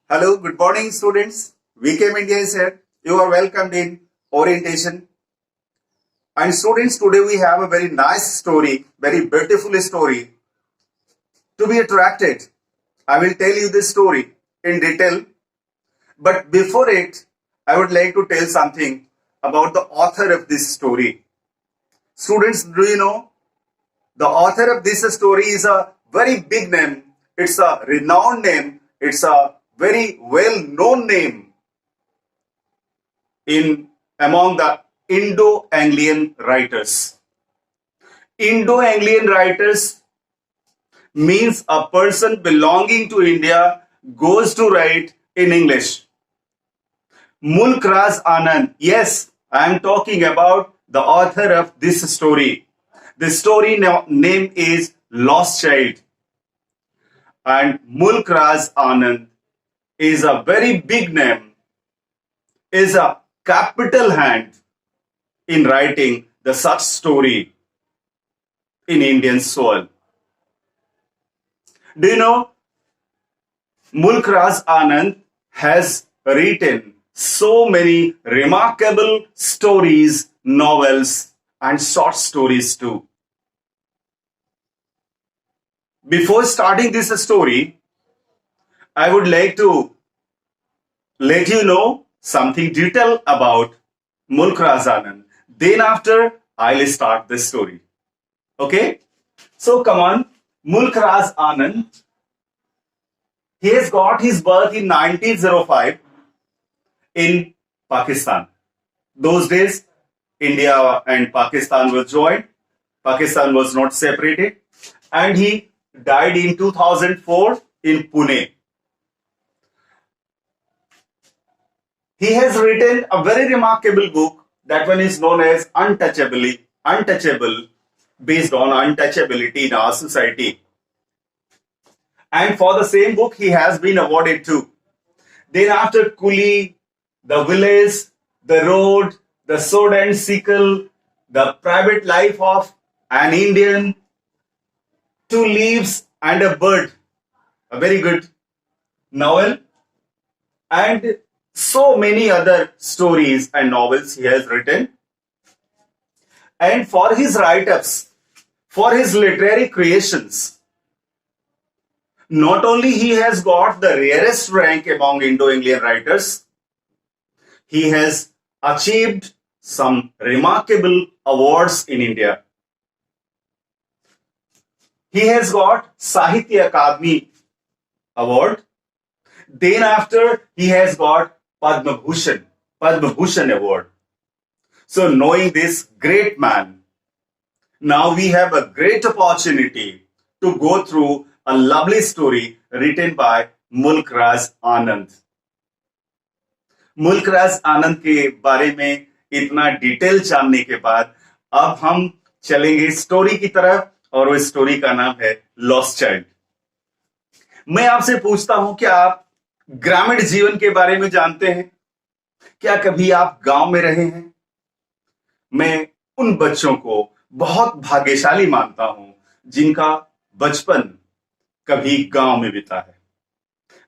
Hello, good morning, students. VKM India is here. You are welcomed in orientation. And students, today we have a very nice story, very beautiful story. To be attracted, I will tell you this story in detail. But before it, I would like to tell something about the author of this story. Students, do you know the author of this story is a very big name. It's a renowned name. It's a very well-known name in among the Indo-Anglian writers. Indo-Anglian writers means a person belonging to India goes to write in English. Mulk Raz Anand. Yes, I am talking about the author of this story. The story name is Lost Child. And Mulk Raz Anand is a very big name, is a capital hand in writing the such story in Indian soil. Do you know Mulk Raz Anand has written so many remarkable stories, novels, and short stories too. Before starting this story, I would like to let you know something detail about Mulk Raz Anand. Then after, I'll start this story. Okay? So come on, Mulk Raz Anand, he has got his birth in 1905 in Pakistan. Those days, India and Pakistan were joined. Pakistan was not separated. And he died in 2004 in Pune. He has written a very remarkable book. That one is known as Untouchable, based on untouchability in our society. And for the same book, he has been awarded too. Then after Coolie, The Village, The Road, The Sword and Sickle, The Private Life of an Indian, Two Leaves and a Bird, a very good novel, and so many other stories and novels he has written. And for his write-ups, for his literary creations, not only he has got the rarest rank among Indo-Anglian writers, he has achieved some remarkable awards in India. He has got Sahitya Akademi Award. Then after, he has got Padma Bhushan Award. So knowing this great man, now we have a great opportunity to go through a lovely story written by Mulk Raz Anand. मुल्क राज आनंद के बारे में इतना detail जानने के बाद अब हम चलेंगे स्टोरी की तरफ, और वो स्टोरी का नाम है लॉस्ट चाइल्ड. मैं आपसे पूछता हूं, क्या आप ग्रामीण जीवन के बारे में जानते हैं? क्या कभी आप गांव में रहे हैं? मैं उन बच्चों को बहुत भाग्यशाली मानता हूं जिनका बचपन कभी गांव में बीता है.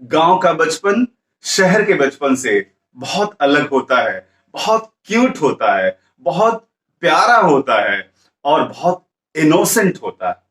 गांव का बचपन शहर के बचपन से बहुत अलग होता है, बहुत क्यूट होता है, बहुत प्यारा होता है और बहुत इनोसेंट होता है.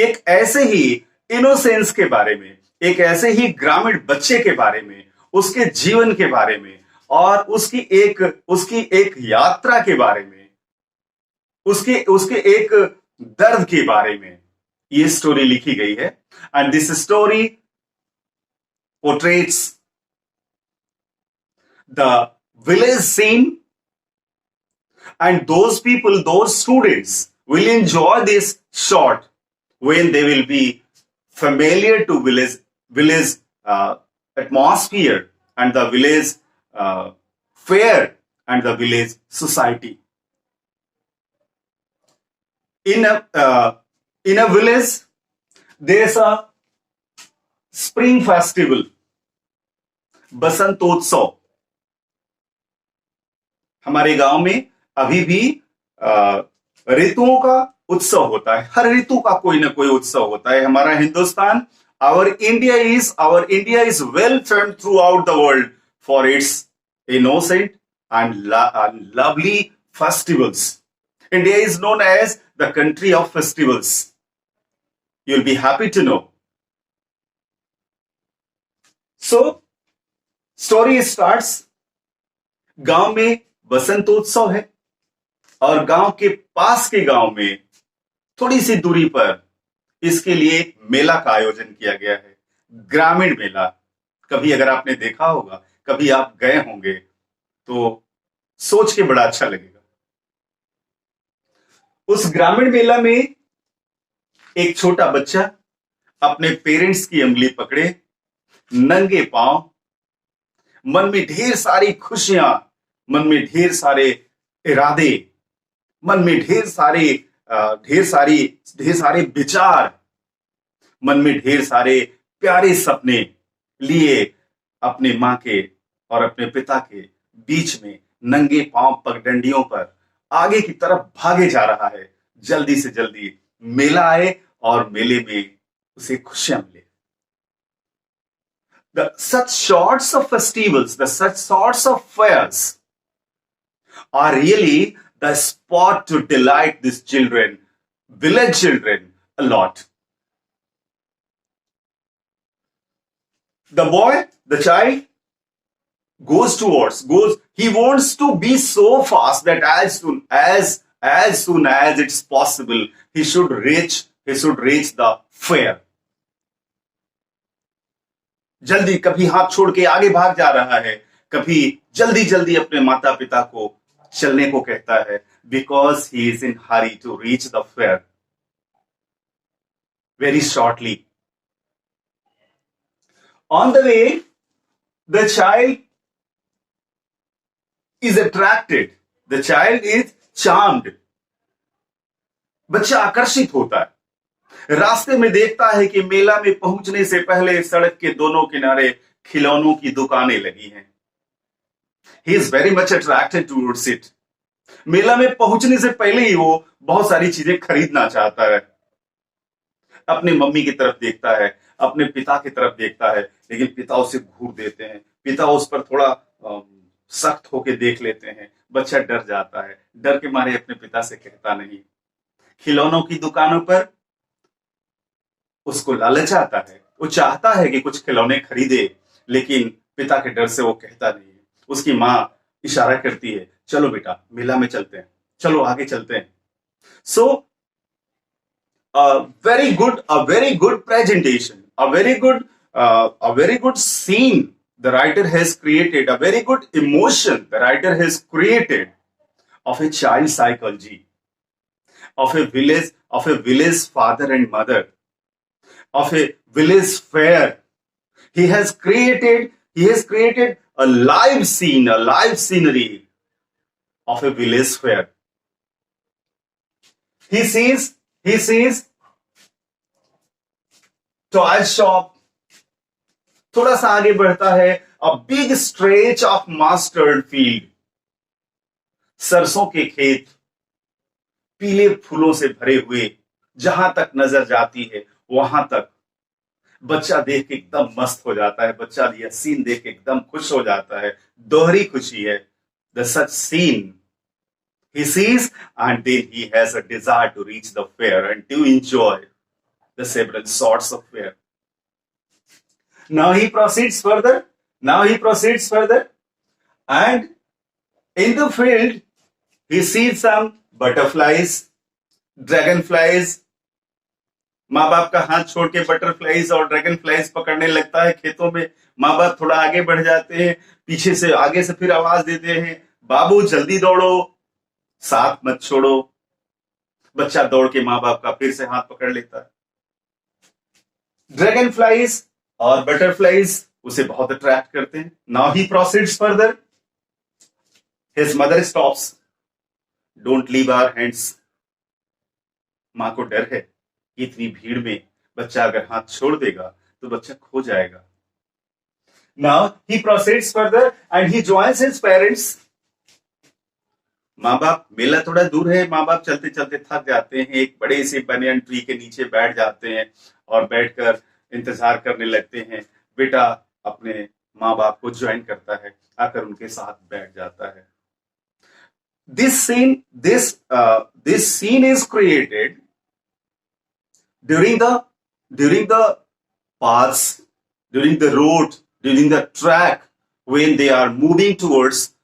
एक ऐसे ही इनोसेंस के बारे में, एक ऐसे ही ग्रामीण बच्चे के बारे में, उसके जीवन के बारे में और उसकी एक यात्रा के बारे में, उसके एक दर्द के बारे में ये स्टोरी लिखी गई है. And this story portraits the village scene, and those people, those students will enjoy this short when they will be familiar to village atmosphere and the village fare and the village society. In a village, there's a spring festival, बसंतोत्सव. हमारे गांव में अभी भी ऋतुओं का उत्सव होता है. हर ऋतु का कोई ना कोई उत्सव होता है. हमारा Hindustan Our India is well famed throughout the world for its innocent and lovely festivals. India is known as the country of festivals. You'll be happy to know. So, story starts. गांव में बसंतोत्सव है और गांव के पास के गांव में थोड़ी सी दूरी पर इसके लिए एक मेला का आयोजन किया गया है, ग्रामीण मेला। कभी अगर आपने देखा होगा, कभी आप गए होंगे तो सोच के बड़ा अच्छा लगेगा। उस ग्रामीण मेला में एक छोटा बच्चा अपने पेरेंट्स की अंगुली पकड़े, नंगे पांव, मन में ढेर सारी खुशियां, मन में ढेर सारे इरादे, मन में ढेर सारे विचार, मन में ढेर सारे प्यारे सपने लिए अपने मां के और अपने पिता के बीच में नंगे पांव पगडंडियों पर आगे की तरफ भागे जा रहा है। जल्दी से जल्दी मेला आए और मेले में उसे खुशियां मिले। Such sorts of festivals, such sorts of fairs are really the spot to delight these children, village children, a lot. The boy, the child, he wants to be so fast that as soon as it's possible, he should reach the fair. जल्दी, कभी हाथ छोड़ के आगे भाग जा रहा है, कभी जल्दी जल्दी अपने माता पिता को चलने को कहता है, because he is in hurry to reach the fair very shortly. On the way, the child is attracted, the child is charmed. बच्चा आकर्षित होता है। रास्ते में देखता है कि मेला में पहुंचने से पहले सड़क के दोनों किनारे खिलौनों की दुकानें लगी हैं। He is very much attracted towards it. मेला में पहुंचने से पहले ही वो बहुत सारी चीजें खरीदना चाहता है। अपने मम्मी की तरफ देखता है, अपने पिता की तरफ देखता है, लेकिन पिता उसे घूर देते हैं। पिता उस पर थोड़ा सख्त होके देख लेते हैं। बच्चा डर जाता है, डर के मारे अपने पिता से कहता नहीं। खिलौनों की दुकानों पर उसको लालच आता है, वो चाहता है कि कुछ खिलौने खरीदे, लेकिन पिता के डर से वो कहता नहीं है। उसकी मां इशारा करती है, चलो बेटा मेला में चलते हैं, चलो आगे चलते हैं। सो very good presentation, a very good scene the writer has created, a very good emotion the writer has created of a child psychology, of a village father and mother, of a village fair. He has created a live scene, a live scenery of a village fair. He sees toy shop. थोड़ा सा आगे बढ़ता है, a big stretch of mustard field. सरसों के खेत पीले फूलों से भरे हुए, जहां तक नजर जाती है वहां तक। बच्चा देख के एकदम मस्त हो जाता है, बच्चा यह सीन देख के एकदम खुश हो जाता है, दोहरी खुशी है। The such scene he sees, and then he has a desire to reach the fair and to enjoy the several sorts of fair. Now he proceeds further, and in the field he sees some butterflies, dragonflies. माँ बाप का हाथ छोड़ के butterflies और dragon flies पकड़ने लगता है खेतों में। माँ बाप थोड़ा आगे बढ़ जाते हैं, पीछे से आगे से फिर आवाज देते हैं, बाबू जल्दी दौड़ो, साथ मत छोड़ो। बच्चा दौड़ के माँ बाप का फिर से हाथ पकड़ लेता है। ड्रैगन फ्लाइज और बटरफ्लाइज उसे बहुत अट्रैक्ट करते हैं। Now he proceeds further, his mother stops, don't leave our hands. मां को डर है, इतनी भीड़ में बच्चा अगर हाथ छोड़ देगा तो बच्चा खो जाएगा। Now he proceeds further and he joins his parents. माँ बाप, मेला थोड़ा दूर है, माँ बाप चलते चलते थक जाते हैं, एक बड़े से बनियन ट्री के नीचे बैठ जाते हैं और बैठकर इंतजार करने लगते हैं। बेटा अपने माँ बाप को ज्वाइन करता है, आकर उनके साथ बैठ जाता है। This scene is created during the paths, during the road, during the track, when they are moving towards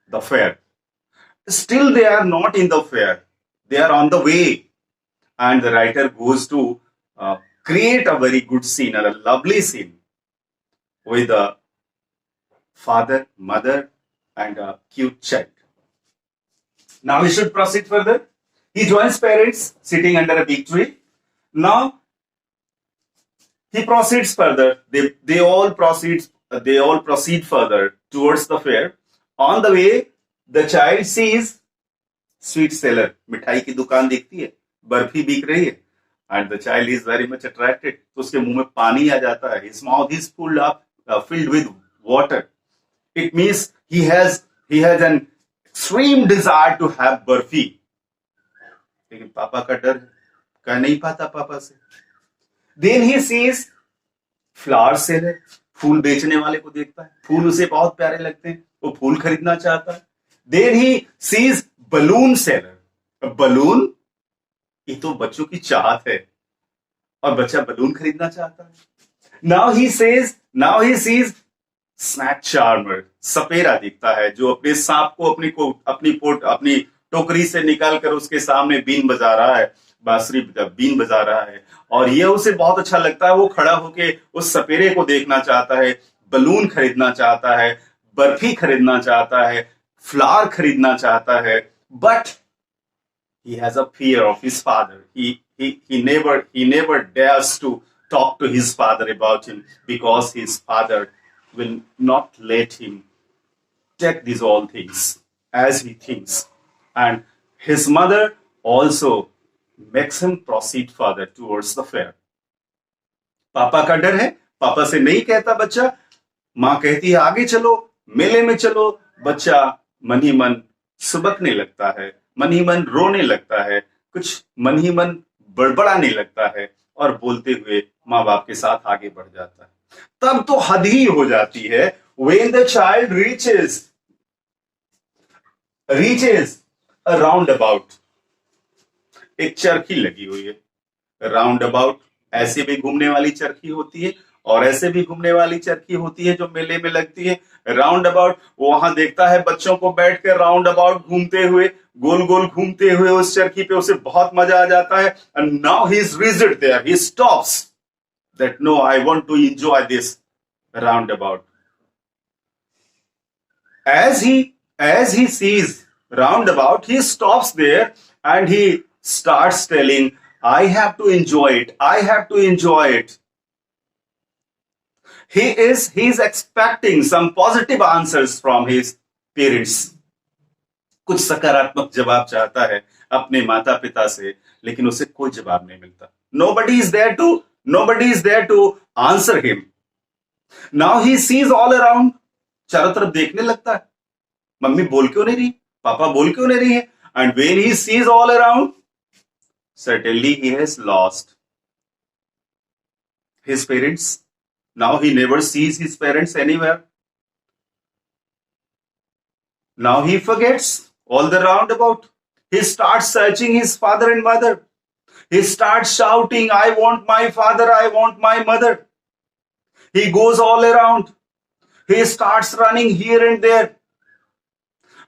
the fair. Still they are not in the fair, they are on the way, and the writer goes to create a very good scene, a lovely scene, with a father, mother, and a cute child. Now we should proceed further. He joins parents sitting under a big tree. Now he proceeds further. They all proceed further towards the fair. On the way, the child sees sweet seller. मिठाई की दुकान दिखती है, बर्फी बिक रही है, and the child is very much attracted. तो उसके मुंह में पानी आ जाता है. His mouth is filled with water. It means he has an extreme desire to have barfi. लेकिन पापा का डर है, कह नहीं पाता पापा से. Then he sees flower seller. फूल बेचने वाले को देखता है, फूल उसे बहुत प्यारे लगते हैं, वो फूल खरीदना चाहता है. Then he sees balloon seller. Balloon, ये तो बच्चों की चाहत है और बच्चा बलून खरीदना चाहता है. Now he sees snake charmer. सपेरा दिखता है जो अपने सांप को अपनी टोकरी से निकाल कर उसके सामने बीन बजा रहा है, बांसुरी बीन बजा रहा है, और ये उसे बहुत अच्छा लगता है. वो खड़ा होके उस सपेरे को देखना चाहता है, बलून खरीदना चाहता है, बर्फी खरीदना चाहता है, फ्लावर खरीदना चाहता है. But he has a fear of his father. He never dares to talk to his father about him, because his father will not let him take these all things as he thinks. And his mother also makes him proceed further towards the fair. पापा का डर है, पापा से नहीं कहता बच्चा, माँ कहती है आगे चलो, मेले में चलो. बच्चा मन ही मन सुबकने लगता है, मन ही मन रोने लगता है, कुछ मन ही मन बड़बड़ाने लगता है, और बोलते हुए माँ बाप के साथ आगे बढ़ जाता है. तब तो हद ही हो जाती है. When the child reaches a roundabout. एक चरखी लगी हुई है. राउंड ऐसे भी घूमने वाली चरखी होती है और ऐसे भी घूमने वाली चरखी होती है जो मेले में लगती है. राउंड अबाउट, वहां देखता है बच्चों को बैठ कर राउंड अबाउट घूमते हुए, गोल गोल घूमते हुए उस चरखी पे. उसे बहुत मजा आ जाता है. And now he is rigid there. He stops that no, I want to enjoy this roundabout. As he sees roundabout, he stops there and he starts telling, I have to enjoy it. I have to enjoy it. He is expecting some positive answers from his parents. कुछ सकारात्मक जवाब चाहता है अपने माता पिता से, लेकिन उसे कोई जवाब नहीं मिलता. Nobody is there to answer him. Now he sees all around. चारों तरफ देखने लगता है, मम्मी बोल क्यों नहीं रही, पापा बोल क्यों नहीं रही है. And when he sees all around, certainly he has lost his parents. Now he never sees his parents anywhere. Now he forgets all the roundabout. He starts searching his father and mother. He starts shouting, I want my father, I want my mother. He goes all around. He starts running here and there.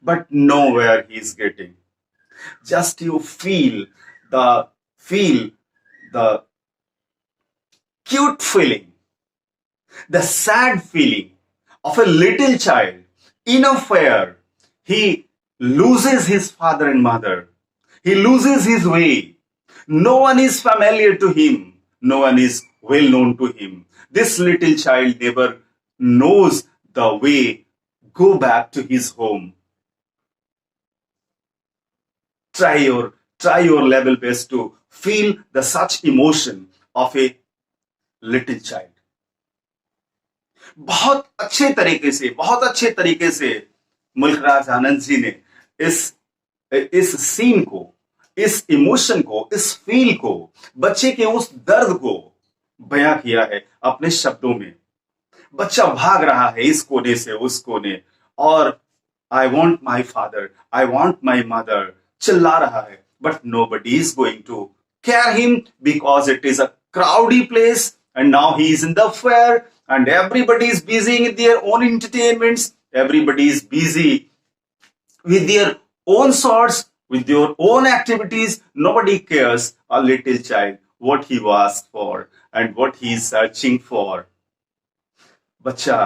But nowhere he is getting. Just you feel the cute feeling, the sad feeling of a little child in a fair. He loses his father and mother. He loses his way. No one is familiar to him. No one is well known to him. This little child never knows the way go back to his home. Try your level best to feel the such emotion of a little child. बहुत अच्छे तरीके से मुल्कराज आनंद जी ने इस scene को, इस emotion को, इस फील को, बच्चे के उस दर्द को बयां किया है अपने शब्दों में। बच्चा भाग रहा है इस कोने से उस कोने, और I want my father, I want my mother चिल्ला रहा है, but nobody is going to care him because it is a crowdy place and now he is in the fair and everybody is busy in their own entertainments, everybody is busy with their own sorts, with their own activities. Nobody cares a little child what he was for and what he is searching for. बच्चा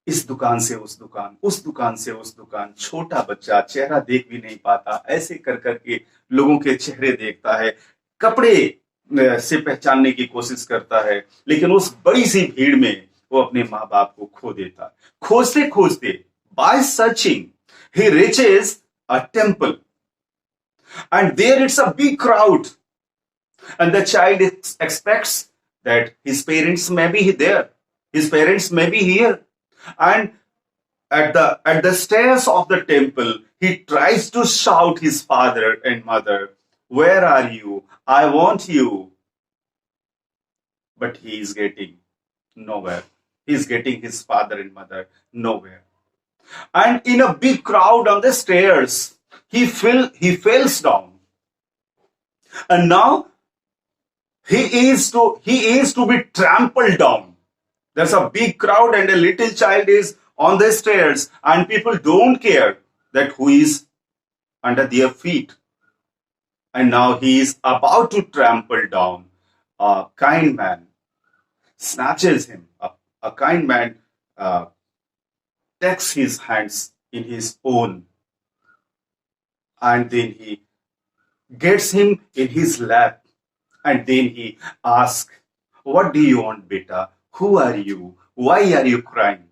इस दुकान से उस दुकान, उस दुकान से उस दुकान, छोटा बच्चा चेहरा देख भी नहीं पाता, ऐसे कर करके लोगों के चेहरे देखता है, कपड़े से पहचानने की कोशिश करता है, लेकिन उस बड़ी सी भीड़ में वो अपने माँ बाप को खो देता। खोजते खोजते, by searching, he reaches a temple, and there it's a big crowd, and the child expects that his parents may be there, his parents may be here, and at the stairs of the temple he tries to shout his father and mother, where are you, I want you, but he is getting nowhere. He is getting his father and mother nowhere. And in a big crowd on the stairs, he falls down. And now he is to be trampled down. There's a big crowd and a little child is on the stairs, and people don't care that who is under their feet. And now he is about to trample down. A kind man snatches him up. A kind man takes his hands in his own, and then he gets him in his lap, and then he asks, what do you want, beta? Who are you? Why are you crying?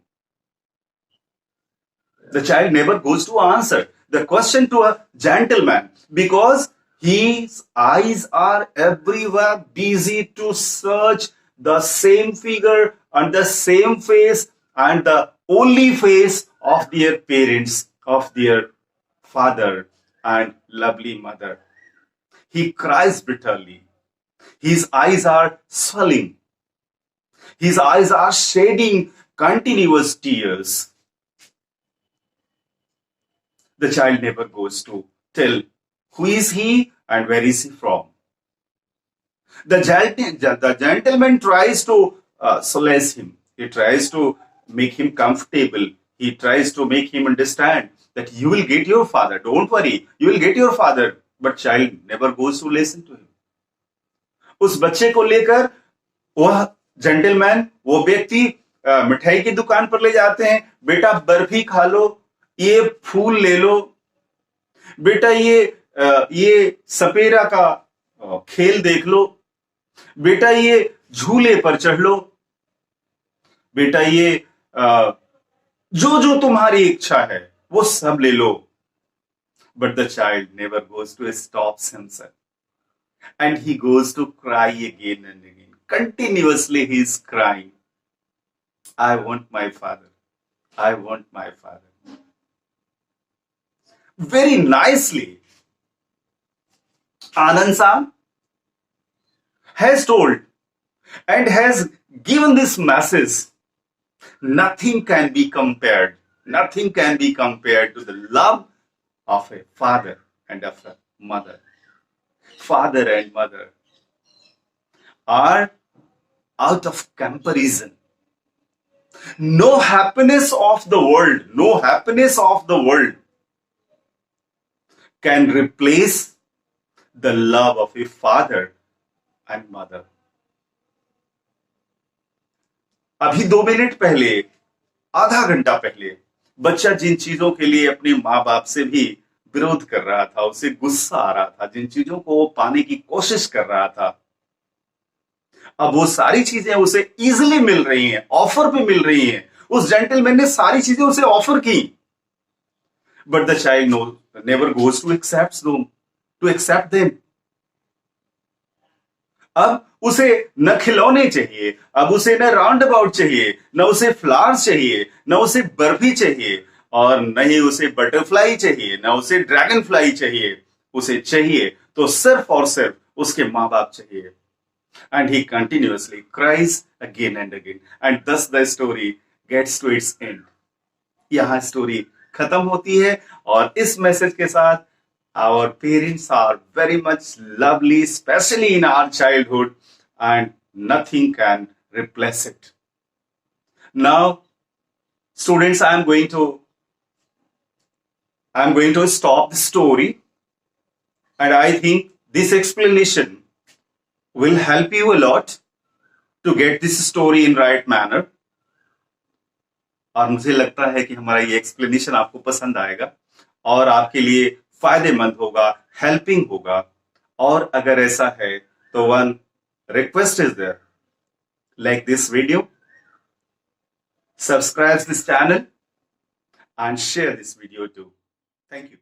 The child never goes to answer the question to a gentleman, because his eyes are everywhere busy to search the same figure and the same face and the only face of their parents, of their father and lovely mother. He cries bitterly. His eyes are swelling. His eyes are shedding continuous tears. The child never goes to tell who is he and where is he from. The gentleman tries to solace him. He tries to make him comfortable. He tries to make him understand that you will get your father. Don't worry, you will get your father. But child never goes to listen to him. उस बच्चे को लेकर वह gentleman, वो व्यक्ति मिठाई की दुकान पर ले जाते हैं। बेटा बर्फी खा लो, ये फूल ले लो, बेटा ये सपेरा का खेल देख लो, बेटा ये झूले पर चढ़ लो, बेटा ये जो जो तुम्हारी इच्छा है वो सब ले लो. But the child never goes to stop himself, and he goes to cry again and again. Continuously he is crying, I want my father, I want my father. Very nicely, Anand Sam has told and has given this message. Nothing can be compared. Nothing can be compared to the love of a father and of a mother. Father and mother are out of comparison. No happiness of the world, no happiness of the world can replace the love of a father and mother. अभी 2 minute पहले, आधा घंटा पहले, बच्चा जिन चीजों के लिए अपने माँ बाप से भी विरोध कर रहा था, उसे गुस्सा आ रहा था, जिन चीजों को वो पाने की कोशिश कर रहा था, अब वो सारी चीजें उसे इजीली मिल रही हैं, ऑफर पे मिल रही हैं. उस जेंटलमैन ने सारी चीजें उसे ऑफर की. But the child never goes to accept them. अब उसे न खिलौने चाहिए, अब उसे न राउंड अबाउट चाहिए, न उसे फ्लावर्स चाहिए, न उसे बर्फी चाहिए, और न ही उसे बटरफ्लाई चाहिए, न उसे ड्रैगन फ्लाई चाहिए. उसे चाहिए तो सिर्फ और सिर्फ उसके माँ बाप चाहिए. and he continuously cries again and again. And thus the story gets to its end. यहाँ स्टोरी खत्म होती है और इस मैसेज के साथ our parents are very much lovely, especially in our childhood, and nothing can replace it. Now, students, I am going to stop the story, and I think this explanation will help you a lot to get this story in right manner. और मुझे लगता है कि हमारा ये explanation आपको पसंद आएगा और आपके लिए फायदेमंद होगा, हेल्पिंग होगा. और अगर ऐसा है तो one request is there, like this video, subscribe this channel and share this video too. Thank you.